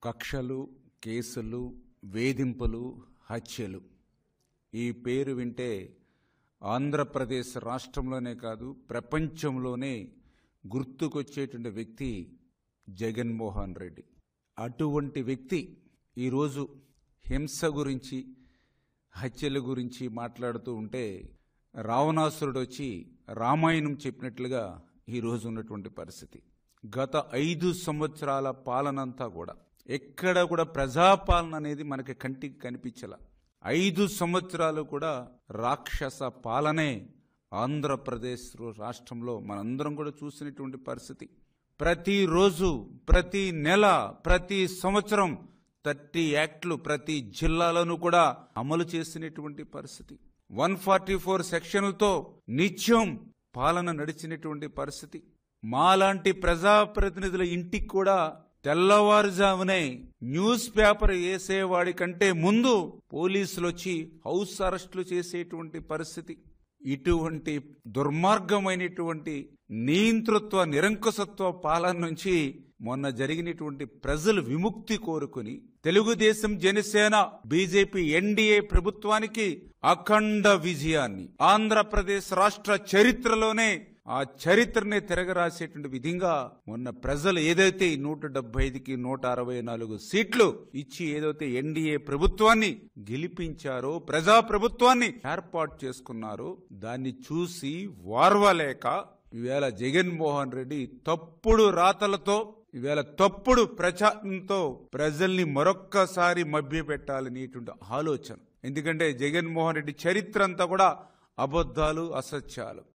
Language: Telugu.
కక్షలు, కేసులు, వేధింపులు, హత్యలు. ఈ పేరు వింటే ఆంధ్రప్రదేశ్ రాష్ట్రంలోనే కాదు ప్రపంచంలోనే గుర్తుకొచ్చేటువంటి వ్యక్తి జగన్మోహన్ రెడ్డి. అటువంటి వ్యక్తి ఈరోజు హింస గురించి, హత్యల గురించి మాట్లాడుతూ ఉంటే రావణాసురుడు వచ్చి రామాయణం చెప్పినట్లుగా ఈరోజు ఉన్నటువంటి పరిస్థితి. గత 5 సంవత్సరాల పాలనంతా కూడా ఎక్కడ కూడా ప్రజాపాలన అనేది మనకి కంటికి కనిపించాల. 5 సంవత్సరాలు కూడా రాక్షస పాలనే ఆంధ్రప్రదేశ్ రాష్ట్రంలో మనందరం కూడా చూసినటువంటి పరిస్థితి. ప్రతిరోజు, ప్రతి నెల, ప్రతి సంవత్సరం 30 యాక్ట్లు ప్రతి జిల్లాలోనూ కూడా అమలు చేసినటువంటి పరిస్థితి. 144 సెక్షన్లతో నిత్యం పాలన నడిచినటువంటి పరిస్థితి. మాలాంటి ప్రజాప్రతినిధుల ఇంటికి కూడా తెల్లవారుజామునే న్యూస్ పేపర్ వేసేవాడి కంటే ముందు పోలీసులు వచ్చి హౌస్ అరెస్టులు చేసేటువంటి పరిస్థితి. ఇటువంటి దుర్మార్గమైనటువంటి నియంతృత్వ, నిరంకుశత్వ పాలన నుంచి మొన్న జరిగినటువంటి ప్రజలు విముక్తి కోరుకుని తెలుగుదేశం, జనసేన, బీజేపీ ఎన్డీఏ ప్రభుత్వానికి అఖండ విజయాన్ని ఆంధ్రప్రదేశ్ రాష్ట్ర చరిత్రలోనే ఆ చరిత్రనే తిరగరాసేటువంటి విధంగా మొన్న ప్రజలు ఏదైతే 175కి 164 సీట్లు ఇచ్చి ఏదైతే ఎన్డీఏ ప్రభుత్వాన్ని గెలిపించారో, ప్రజా ప్రభుత్వాన్ని ఏర్పాటు చేసుకున్నారో, దాన్ని చూసి వార్వలేక ఈవేళ జగన్మోహన్ రెడ్డి తప్పుడు రాతలతో, ఈవేళ తప్పుడు ప్రచారంతో ప్రజల్ని మరొక్కసారి మభ్యపెట్టాలనేటువంటి ఆలోచన. ఎందుకంటే జగన్మోహన్ రెడ్డి చరిత్ర అంతా కూడా అబద్ధాలు, అసత్యాలు.